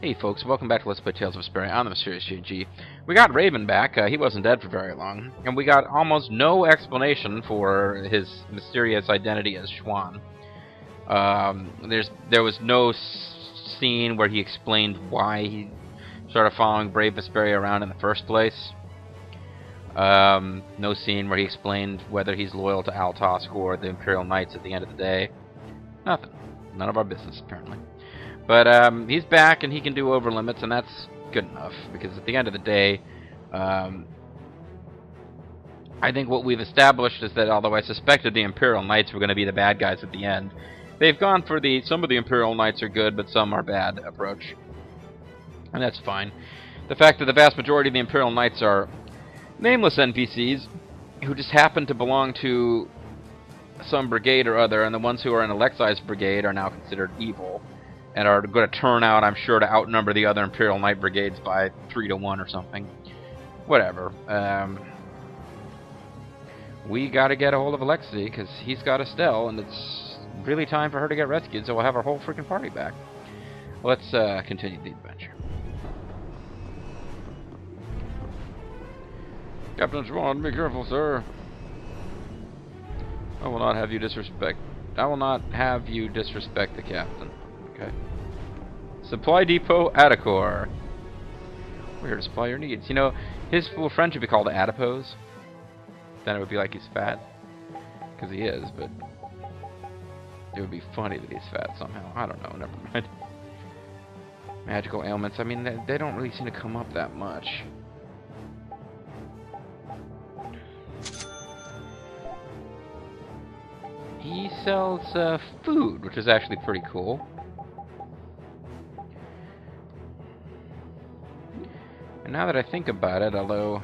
Hey folks, welcome back to Let's Play Tales of Vesperia. I'm the MysteriousJG. We got Raven back. He wasn't dead for very long. And we got almost no explanation for his mysterious identity as Schwan. There was no scene where he explained why he started following Brave Vesperia around in the first place. No scene where he explained whether he's loyal to Altosk or the Imperial Knights at the end of the day. Nothing. None of our business, apparently. But he's back and he can do over limits, and that's good enough, because at the end of the day, I think what we've established is that although I suspected the Imperial Knights were going to be the bad guys at the end, they've gone for some of the Imperial Knights are good, but some are bad approach. And that's fine. The fact that the vast majority of the Imperial Knights are nameless NPCs who just happen to belong to some brigade or other, and the ones who are in Alexei's brigade are now considered evil, and are going to turn out, I'm sure, to outnumber the other Imperial Knight brigades by 3 to 1 or something. Whatever. We got to get a hold of Alexei, because he's got Estelle, and it's really time for her to get rescued, so we'll have our whole freaking party back. Let's continue the adventure. Captain Schwan, be careful, sir. I will not have you disrespect the captain. Okay. Supply Depot Adicor. We're here to supply your needs. You know, his full friend should be called Adipose. Then it would be like he's fat. Because he is, but it would be funny that he's fat somehow. I don't know, never mind. Magical ailments, I mean, they don't really seem to come up that much. He sells food, which is actually pretty cool. And now that I think about it, although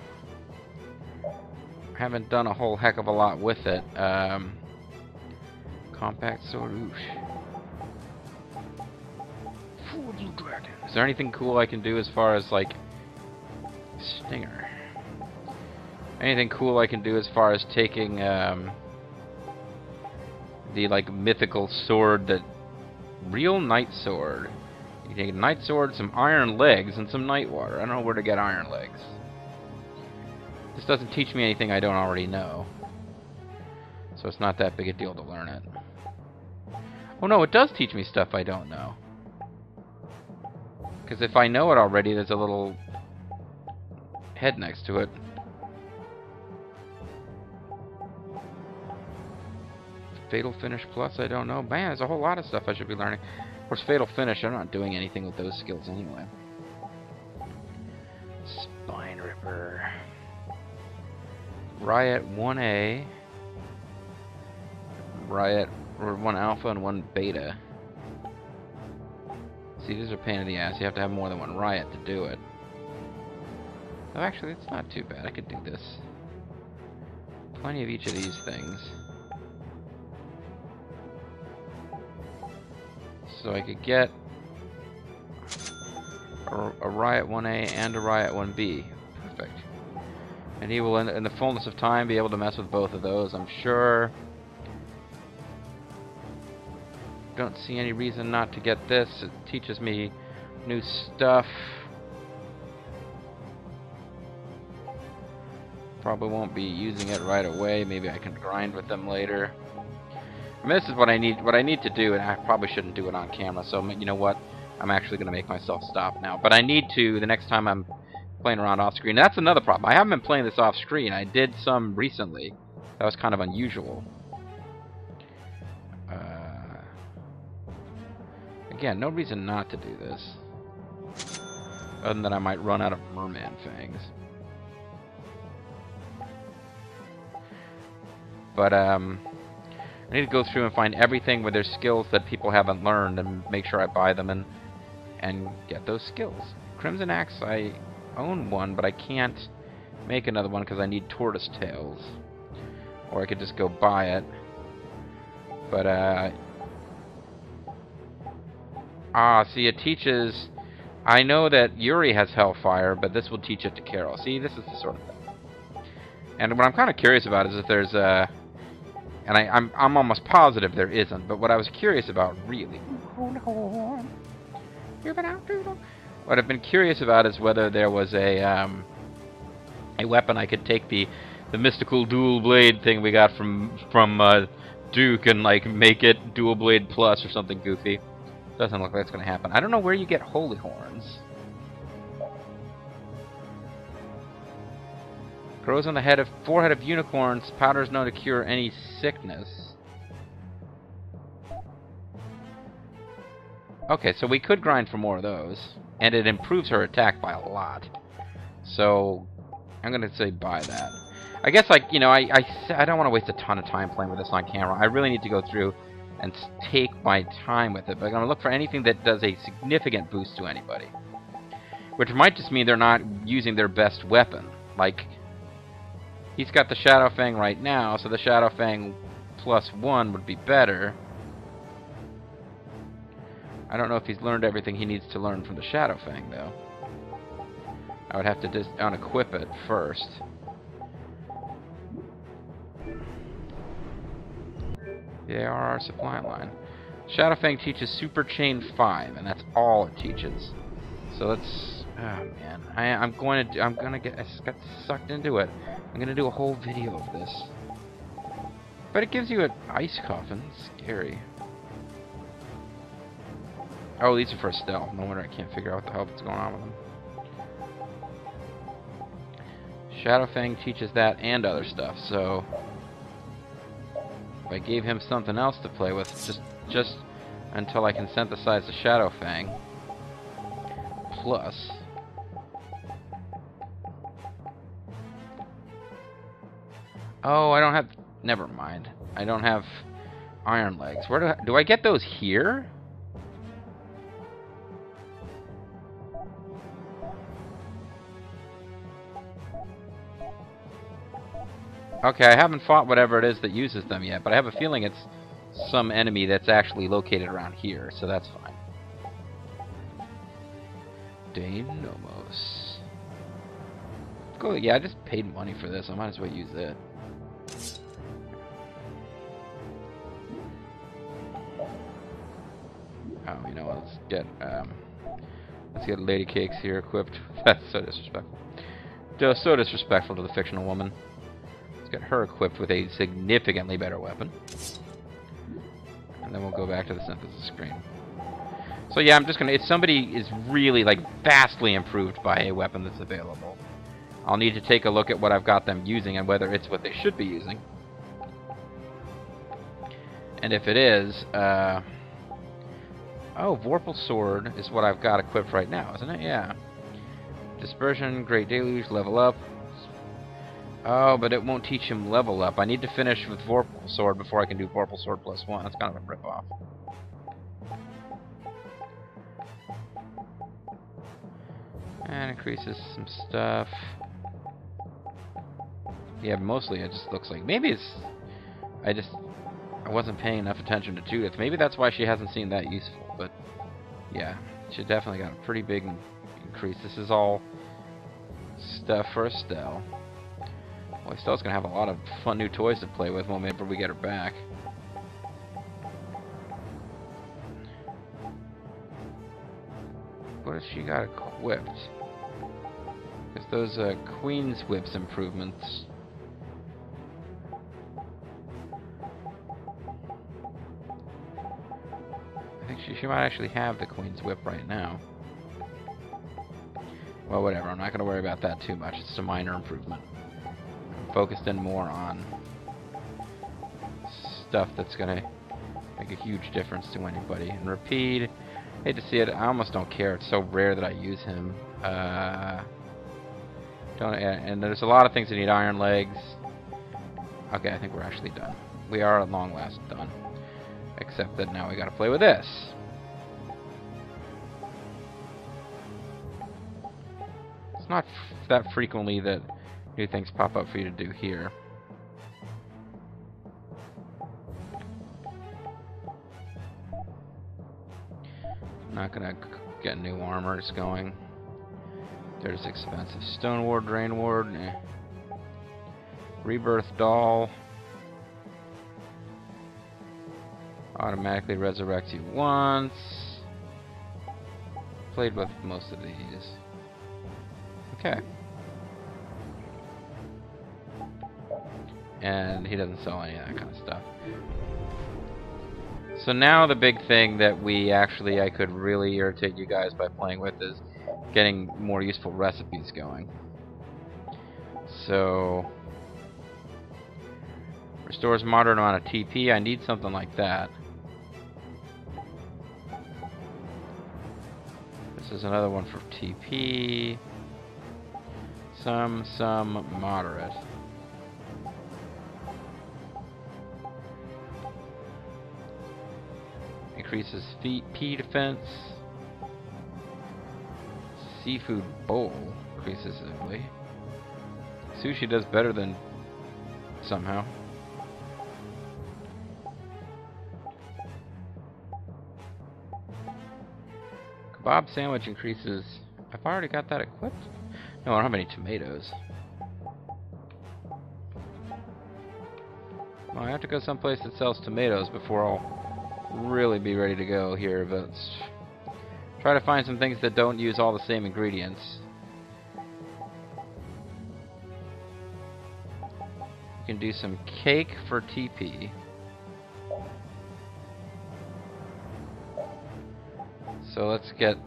I haven't done a whole heck of a lot with it, compact sword, oosh. Is there anything cool I can do as far as, like, Stinger? Anything cool I can do as far as taking, the, like, mythical sword that... Real Knight Sword. You can take a Knight Sword, some Iron Legs, and some Night Water. I don't know where to get Iron Legs. This doesn't teach me anything I don't already know. So it's not that big a deal to learn it. Oh no, it does teach me stuff I don't know. Because if I know it already, there's a little head next to it. Fatal Finish Plus, I don't know. Man, there's a whole lot of stuff I should be learning. Of course, Fatal Finish, I'm not doing anything with those skills anyway. Spine Ripper. Riot 1A. Riot, or 1 Alpha and 1 Beta. See, these are a pain in the ass. You have to have more than 1 Riot to do it. Oh, actually, it's not too bad. I could do this. Plenty of each of these things. So I could get a Riot 1A and a Riot 1B. Perfect. And he will, in the fullness of time, be able to mess with both of those, I'm sure. Don't see any reason not to get this. It teaches me new stuff. Probably won't be using it right away. Maybe I can grind with them later. I mean, this is what I need to do, and I probably shouldn't do it on camera, so you know what? I'm actually going to make myself stop now. But I need to, the next time I'm playing around off-screen. That's another problem. I haven't been playing this off-screen. I did some recently. That was kind of unusual. Again, no reason not to do this. Other than that I might run out of merman fangs. But, I need to go through and find everything where there's skills that people haven't learned and make sure I buy them and get those skills. Crimson Axe, I own one, but I can't make another one because I need tortoise tails. Or I could just go buy it. But, see, it teaches... I know that Yuri has Hellfire, but this will teach it to Carol. See, this is the sort of thing. And what I'm kind of curious about is if there's a... And I'm almost positive there isn't, but what I was curious about, really... What I've been curious about is whether there was a weapon I could take the mystical dual blade thing we got from Duke and like make it dual blade plus or something goofy. Doesn't look like it's going to happen. I don't know where you get holy horns. Grows on the forehead of unicorns. Powder is known to cure any sickness. Okay, so we could grind for more of those. And it improves her attack by a lot. So, I'm going to say buy that. I guess, like, you know, I don't want to waste a ton of time playing with this on camera. I really need to go through and take my time with it. But I'm going to look for anything that does a significant boost to anybody. Which might just mean they're not using their best weapon. Like, he's got the Shadow Fang right now, so the Shadow Fang +1 would be better. I don't know if he's learned everything he needs to learn from the Shadow Fang, though. I would have to just unequip it first. They are our supply line. Shadow Fang teaches Super Chain 5, and that's all it teaches. So let's... Oh, man. I just got sucked into it. I'm gonna do a whole video of this. But it gives you an ice coffin. Scary. Oh, these are for stealth. No wonder I can't figure out what the hell is going on with them. Shadow Fang teaches that and other stuff, so... If I gave him something else to play with, just until I can synthesize the Shadow Fang. Plus... Oh, I don't have... Never mind. I don't have iron legs. Where do I get those here? Okay, I haven't fought whatever it is that uses them yet, but I have a feeling it's some enemy that's actually located around here, so that's fine. Dainomos. Cool, yeah, I just paid money for this. I might as well use it. Oh, you know what? Let's get Lady Cakes here equipped. That's so disrespectful. Just so disrespectful to the fictional woman. Let's get her equipped with a significantly better weapon. And then we'll go back to the synthesis screen. So yeah, I'm just gonna... If somebody is really, like, vastly improved by a weapon that's available, I'll need to take a look at what I've got them using and whether it's what they should be using. And if it is, oh, Vorpal Sword is what I've got equipped right now, isn't it? Yeah. Dispersion, Great Deluge, level up. Oh, but it won't teach him level up. I need to finish with Vorpal Sword before I can do Vorpal Sword +1. That's kind of a rip-off. And increases some stuff. Yeah, mostly it just looks like... Maybe it's... I wasn't paying enough attention to Judith. Maybe that's why she hasn't seen that useful. But, yeah. She definitely got a pretty big increase. This is all stuff for Estelle. Well, Estelle's going to have a lot of fun new toys to play with whenever we get her back. What has she got equipped? Because those Queen's Whips improvements... I think she might actually have the Queen's Whip right now. Well, whatever. I'm not going to worry about that too much. It's a minor improvement. I'm focused in more on stuff that's going to make a huge difference to anybody. And Rapide, hate to see it. I almost don't care. It's so rare that I use him. And there's a lot of things that need iron legs. Okay, I think we're actually done. We are at long last done. Except that now we gotta play with this. It's not that frequently that new things pop up for you to do here. I'm not gonna get new armors going. There's expensive Stone Ward, Drain Ward, Rebirth Doll. Automatically resurrects you once. played with most of these. Okay. And he doesn't sell any of that kind of stuff. So now the big thing that I could really irritate you guys by playing with is getting more useful recipes going. So, restores moderate amount of TP. I need something like that. This is another one for TP. Some moderate. Increases P defense. Seafood bowl increases heavily. Sushi does better than somehow. Kebab sandwich increases. I've already got that equipped. No, I don't have any tomatoes. Well, I have to go someplace that sells tomatoes before I'll really be ready to go here, but try to find some things that don't use all the same ingredients. You can do some cake for TP. So let's get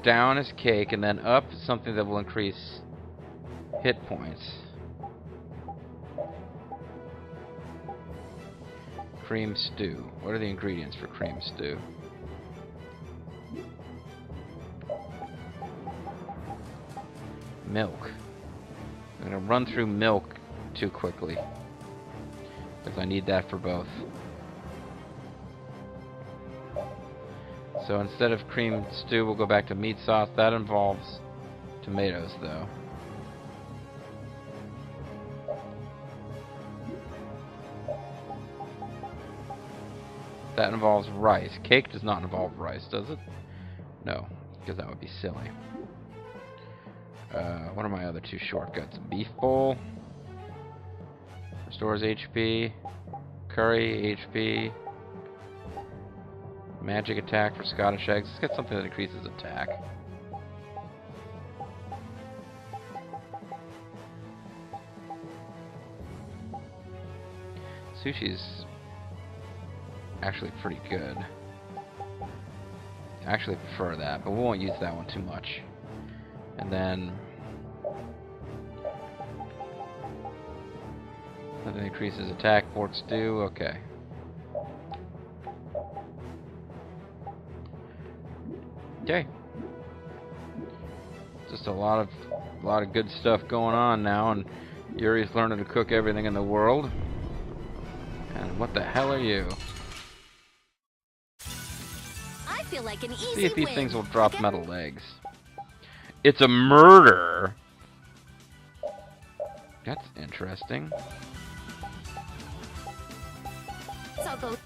down is cake, and then up is something that will increase hit points. Cream stew. What are the ingredients for cream stew? Milk. I'm going to run through milk too quickly, because I need that for both. So instead of cream stew, we'll go back to meat sauce. That involves tomatoes, though. That involves rice. Cake does not involve rice, does it? No, because that would be silly. What are my other two shortcuts? Beef bowl. Restores HP. Curry, HP. Magic attack for Scottish eggs. Let's get something that increases attack. Sushi's actually pretty good. I actually prefer that, but we won't use that one too much. And then that increases attack, pork stew, okay. Okay. Just a lot of good stuff going on now, and Yuri's learning to cook everything in the world. And what the hell are you? I feel like an easy See if these win. things will drop metal legs. It's a murder. That's interesting. So go.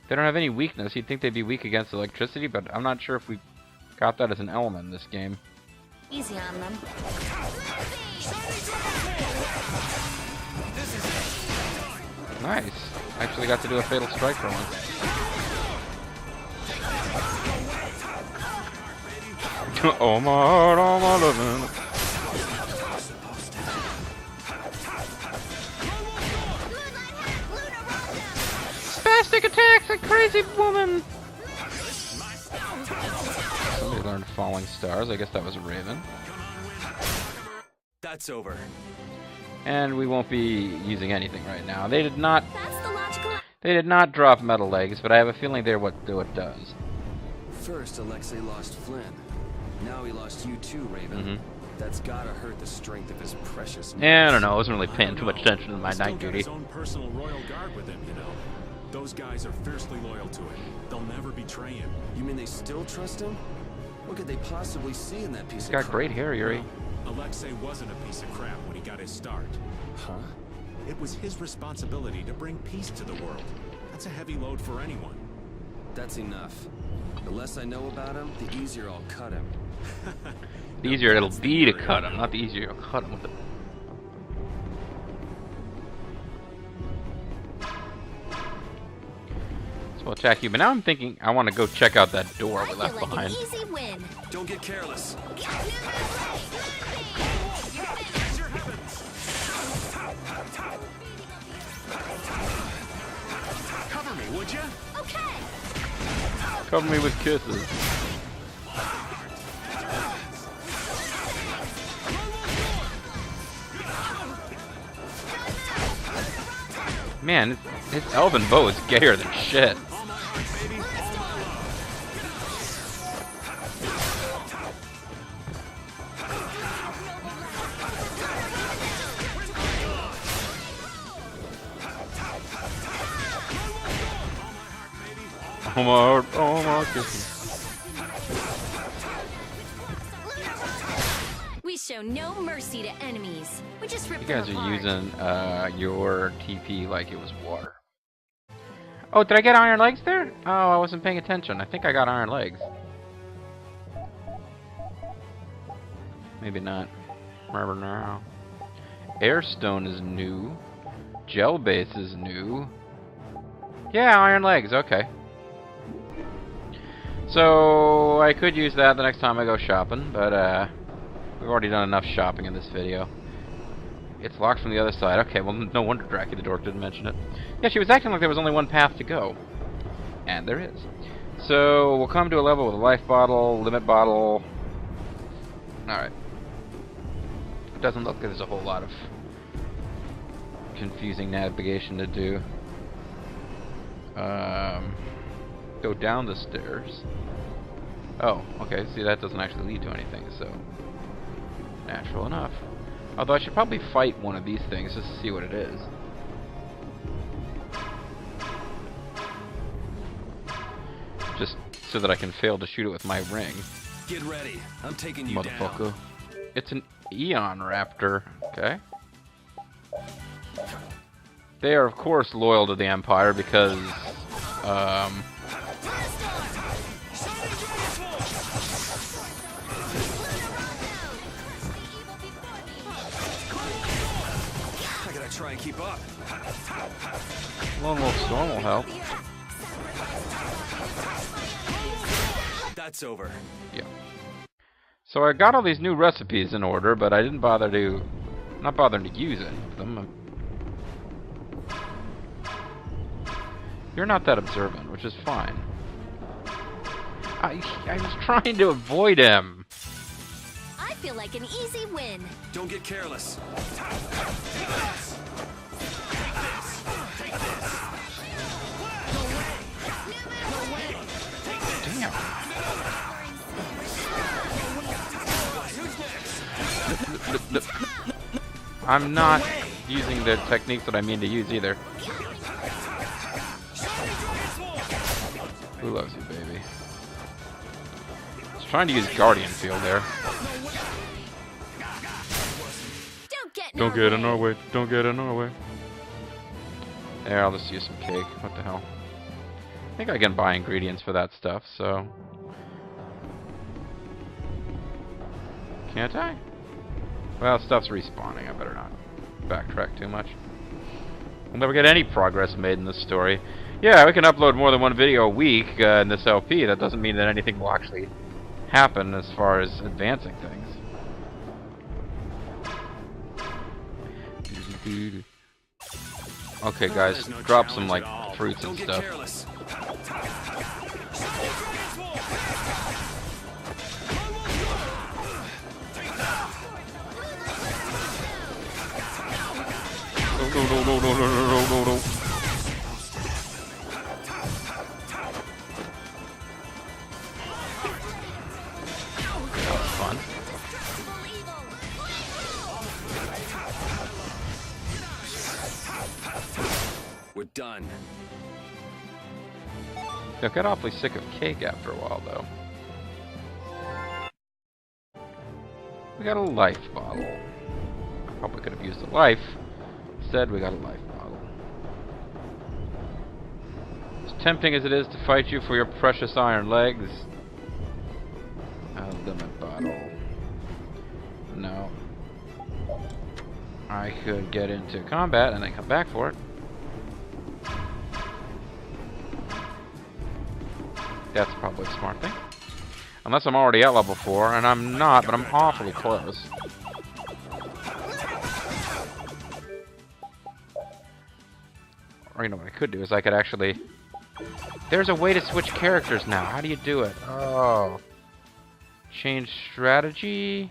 They don't have any weakness. You'd think they'd be weak against electricity, but I'm not sure if we got that as an element in this game. Easy on them. Nice. Actually got to do a fatal strike for once. Oh my heart, oh my lovin'. Spastic attacks, a crazy woman! Somebody learned falling stars. I guess that was a raven. That's over. And we won't be using anything right now. They did not. That's the logical. They did not drop metal legs, but I have a feeling they're what does. First, Alexei lost Flynn. Now he lost you too, Raven. That's gotta hurt the strength of his precious. Yeah, I don't know. I wasn't really paying too much attention to my night duty. His own personal royal guard with him, you know. Those guys are fiercely loyal to him. They'll never betray him. You mean they still trust him? What could they possibly see in that piece He's of got crap? great hair, Yuri. Alexei wasn't a piece of crap when he got his start. Huh? It was his responsibility to bring peace to the world. That's a heavy load for anyone. That's enough. The less I know about him, the easier I'll cut him. The easier it'll be to cut him, not the easier you'll cut him with it. So we'll attack you. But now I'm thinking I want to go check out that door I we feel left like behind. an easy win. Don't get careless. Cover me, would you? Okay. Cover me with kisses. Man, his elven bow is gayer than shit. All my heart, baby. All Oh my heart, oh my kisses. We show no mercy to enemies. We just rip You them guys are apart. using your TP like it was water. Oh, did I get iron legs there? Oh, I wasn't paying attention. I think I got iron legs. Maybe not. Remember now. Airstone is new. Gel base is new. Yeah, iron legs. Okay. So I could use that the next time I go shopping, but we've already done enough shopping in this video. It's locked from the other side. Okay, well, no wonder Dracula the Dork didn't mention it. Yeah, she was acting like there was only one path to go. And there is. So, we'll come to a level with a life bottle, limit bottle. Alright. It doesn't look like there's a whole lot of confusing navigation to do. Go down the stairs. Oh, okay, see, that doesn't actually lead to anything, so... natural enough. Although I should probably fight one of these things just to see what it is. Just so that I can fail to shoot it with my ring. Get ready. I'm taking you Motherfucker. down. It's an Eon Raptor. Okay. They are, of course, loyal to the Empire because, I gotta try and keep up. Lone Wolf Storm will help. That's over. Yeah. So I got all these new recipes in order, but I didn't bother to... not bothering to use any of them. You're not that observant, which is fine. I was trying to avoid him. I feel like an easy win. Don't get careless. Damn. I'm not using the techniques that I mean to use either. Who loves you, baby? I was trying to use Guardian Field there. Don't get in our way. Don't get in our way. There, I'll just use some cake. What the hell? I think I can buy ingredients for that stuff, so... can't I? Well, stuff's respawning. I better not backtrack too much. We'll never get any progress made in this story. Yeah, we can upload more than one video a week in this LP. That doesn't mean that anything will actually happen as far as advancing things. Okay, guys, There's no drop some, challenge like, at all. fruits and Don't get stuff. careless. No. That was fun. We're done. I got awfully sick of cake after a while, though. We got a life bottle. I probably could have used a life. Instead, we got a life bottle. As tempting as it is to fight you for your precious iron legs, a limit bottle. No. I could get into combat and then come back for it. That's probably a smart thing. Unless I'm already at level 4, and I'm not, but I'm awfully close. Or you know what I could do is I could actually... There's a way to switch characters now. How do you do it? Oh. Change strategy.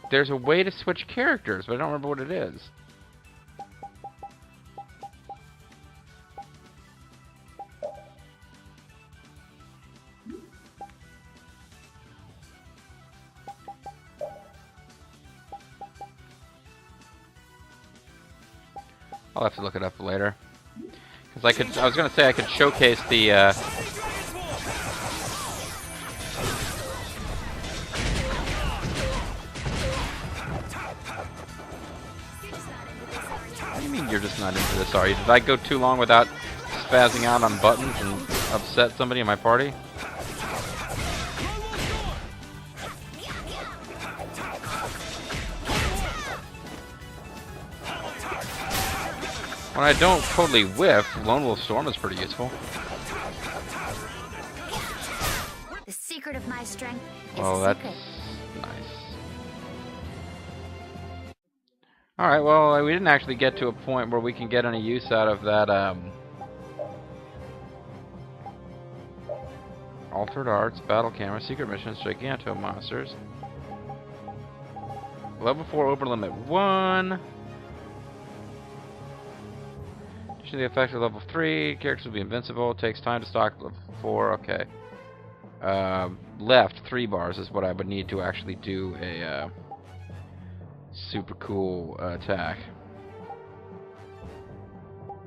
There's a way to switch characters, but I don't remember what it is. I'll have to look it up later. Because I was gonna say I could showcase the What do you mean you're just not into this, are you? Did I go too long without spazzing out on buttons and upset somebody in my party? When I don't totally whiff, Lone Wolf Storm is pretty useful. The secret of my strength is Oh, a that's secret. nice. Alright, well, we didn't actually get to a point where we can get any use out of that, Altered Arts, Battle Camera, Secret Missions, Giganto Monsters. Level 4 Open Limit 1. The effect of level 3, characters will be invincible, takes time to stock level 4, okay. Left 3 bars is what I would need to actually do a super cool attack.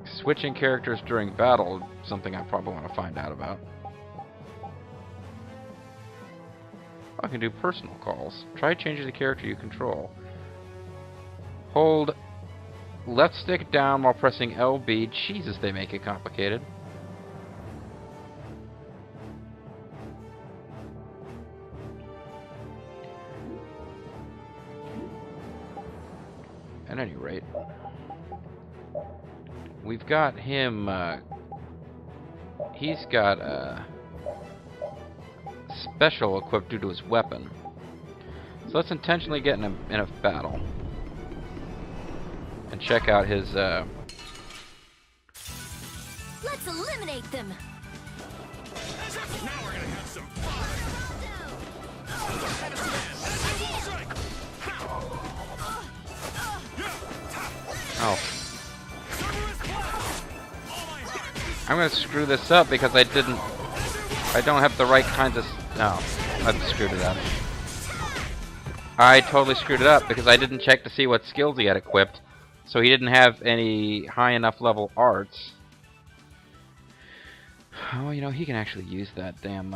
Switching characters during battle, something I probably want to find out about. I can do personal calls. Try changing the character you control. Hold left stick down while pressing LB. Jesus, they make it complicated. At any rate, we've got him, he's got a special equipped due to his weapon. So let's intentionally get in a battle. And check out his, Let's eliminate them. Now we're gonna have some oh. I'm gonna screw this up because I don't have the right kinds of... No, I've screwed it up. I totally screwed it up because I didn't check to see what skills he had equipped. So he didn't have any high enough level arts. Oh, you know, he can actually use that damn,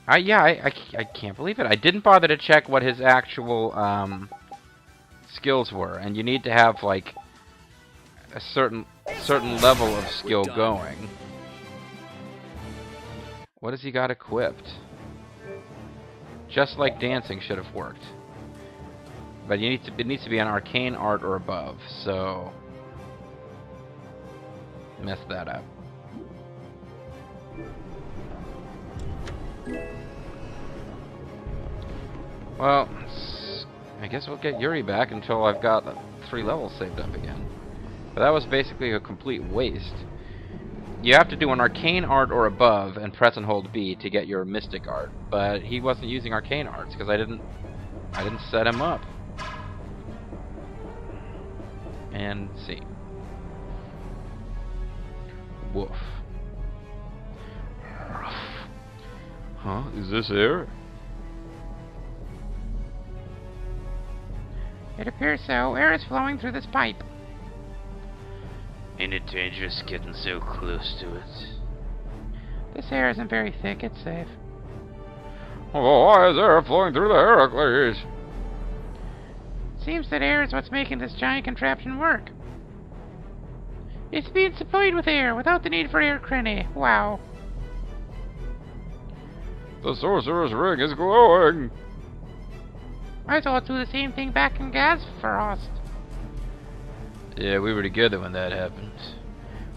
I can't believe it. I didn't bother to check what his actual, skills were. And you need to have, like, a certain level of skill going. What has he got equipped? Just like dancing should have worked. But it needs to be an arcane art or above, so messed that up. Well, I guess we'll get Yuri back until I've got 3 levels saved up again. But that was basically a complete waste. You have to do an arcane art or above and press and hold B to get your mystic art. But he wasn't using arcane arts because I didn't set him up. And see. Woof. Huh? Is this air? It appears so. Air is flowing through this pipe. Ain't it dangerous getting so close to it? This air isn't very thick. It's safe. Oh, why is air flowing through the Heracles? Seems that air is what's making this giant contraption work. It's being supplied with air without the need for air crenny. Wow. The Sorcerer's ring is glowing. Might as well do the same thing back in gas frost. Yeah, we were together when that happened.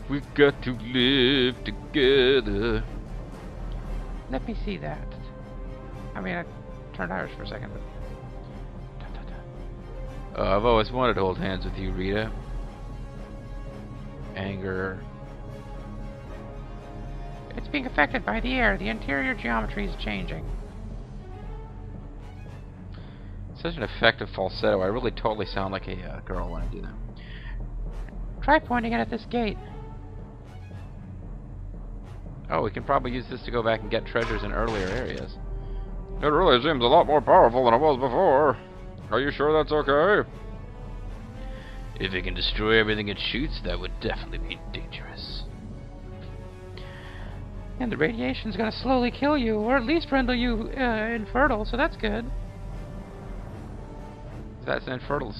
We've got to live together. Let me see that. I mean, I turned Irish for a second, but... I've always wanted to hold hands with you, Rita. Anger. It's being affected by the air. The interior geometry is changing. Such an effective falsetto. I really totally sound like a girl when I do that. Try pointing it at this gate. Oh, we can probably use this to go back and get treasures in earlier areas. It really seems a lot more powerful than it was before. Are you sure that's okay? If it can destroy everything it shoots, that would definitely be dangerous. And the radiation's gonna slowly kill you, or at least render you infertile, so that's good. That's infertile.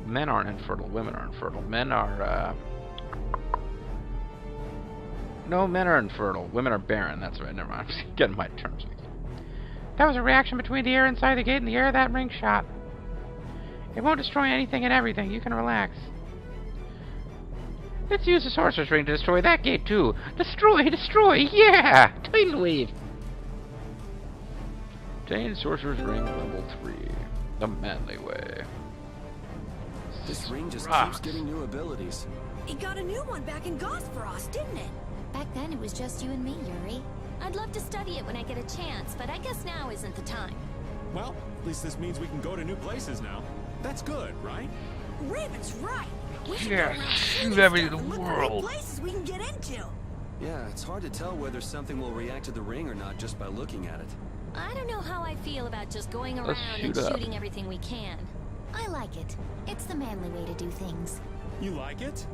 Men aren't infertile. Women are infertile. Men are. No, men are infertile. Women are barren. That's right. Never mind. I'm getting my terms mixed. That was a reaction between the air inside the gate and the air that ring shot. It won't destroy anything and everything. You can relax. Let's use the Sorcerer's Ring to destroy that gate, too. Destroy! Destroy! Yeah! Tidal wave! Obtain Sorcerer's Ring level 3. The manly way. This ring just Rocks. keeps getting new abilities. It got a new one back in Gothfrost, didn't it? Back then it was just you and me, Yuri. I'd love to study it when I get a chance, but I guess now isn't the time. Well, at least this means we can go to new places now. That's good, right? Raven's right. We should Yeah, go around shoot shooting everything stuff in the and look for world. new places we can get into. Yeah, it's hard to tell whether something will react to the ring or not just by looking at it. I don't know how I feel about just going Let's around shoot and up. shooting everything we can. I like it. It's the manly way to do things. You like it?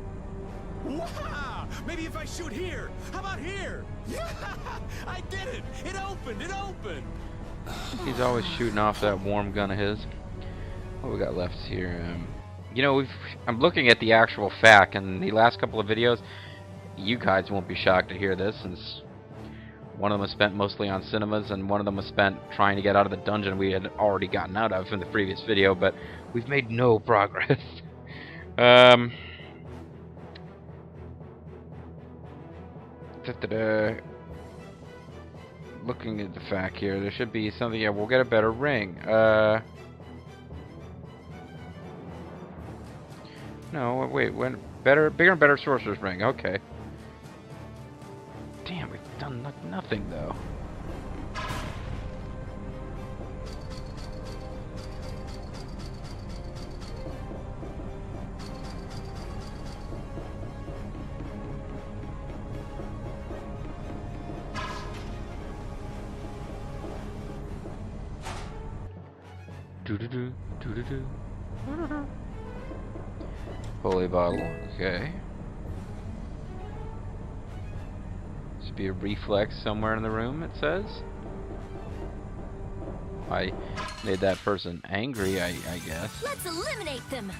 Wow! Maybe if I shoot here. How about here? Yeah! I did it! It opened! It opened! He's always shooting off that warm gun of his. What we got left here? You know, I'm looking at the actual FAQ, and the last couple of videos, you guys won't be shocked to hear this, since one of them was spent mostly on cinemas, and one of them was spent trying to get out of the dungeon we had already gotten out of in the previous video, but we've made no progress. Looking at the FAQ here, there should be something. Yeah, we'll get a better ring. No, wait. When bigger and better Sorcerer's Ring. Okay. Damn, we've done nothing though. Do-do-do, do-do-do. Holy bottle, okay. Should be a reflex somewhere in the room, it says. I made that person angry, I guess. Let's eliminate them.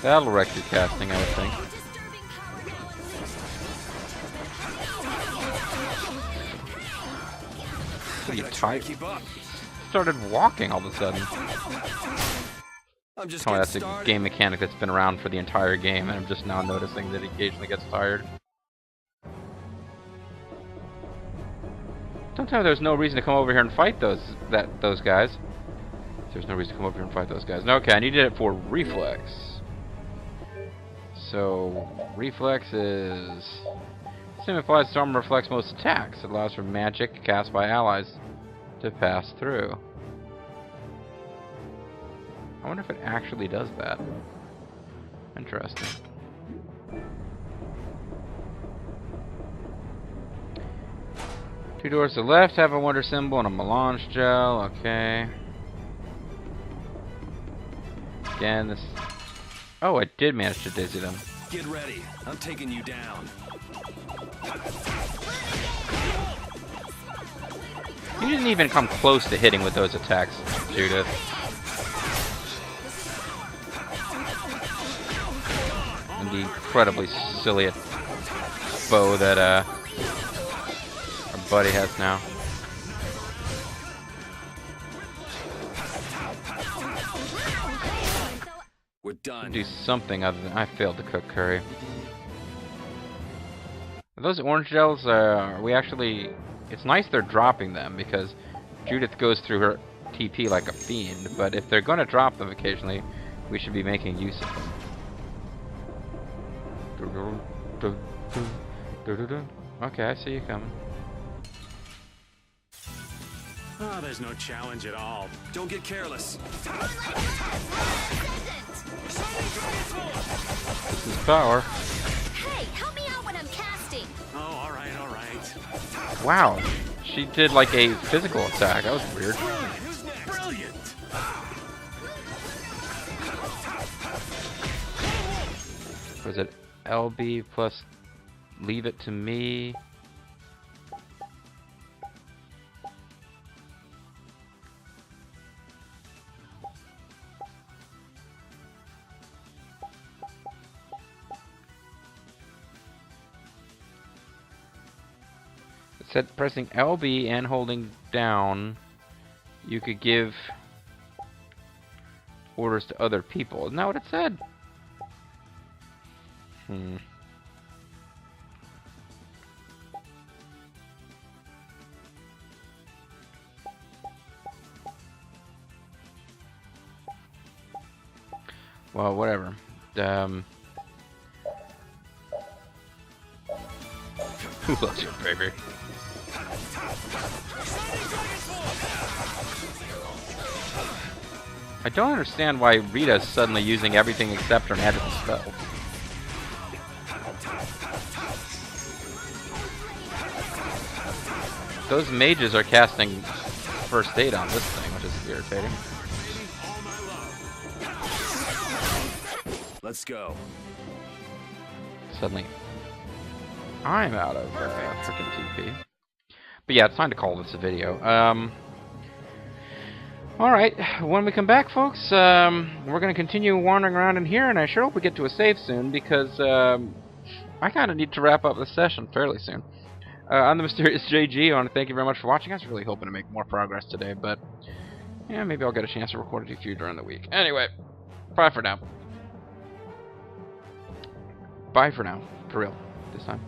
That'll wreck your casting, I would think. What are you, tired? Keep up. Started walking all of a sudden. I'm just Oh, getting that's a started. game mechanic that's been around for the entire game, and I'm just now noticing that he occasionally gets tired. Don't tell me there's no reason to come over here and fight those guys. There's no reason to come over here and fight those guys. No, okay, I needed it for reflex. So, reflex is... Sim applies to armor, reflects most attacks. It allows for magic cast by allies to pass through. I wonder if it actually does that. Interesting. Two doors to the left have a wonder symbol and a melange gel. Okay. Again, this... Oh, I did manage to dizzy them. Get ready. I'm taking you down. You didn't even come close to hitting with those attacks, Judith. using the incredibly silly bow that our buddy has now. We're done. Do something other than I failed to cook curry. Are those orange gels, are we actually... It's nice they're dropping them, because Judith goes through her TP like a fiend, but if they're going to drop them occasionally, we should be making use of them. Okay, I see you coming. Oh, there's no challenge at all. Don't get careless. This is power. Hey, help me out when I'm casting. Oh, all right, all right. Wow, she did like a physical attack. That was weird. Who's next? Brilliant. Was it LB plus leave it to me? It said pressing LB and holding down, you could give orders to other people. Isn't that what it said? Well, whatever. Who loves you, baby? I don't understand why Rita's suddenly using everything except her magic spell. Those mages are casting first aid on this thing, which is irritating. Let's go. Suddenly, I'm out of freaking TP. But yeah, it's time to call this a video. Alright, when we come back, folks, we're going to continue wandering around in here, and I sure hope we get to a save soon, because I kind of need to wrap up the session fairly soon. I'm the MysteriousJG. I want to thank you very much for watching. I was really hoping to make more progress today, but yeah, maybe I'll get a chance to record a few during the week. Anyway, bye for now. Bye for now. For real. This time.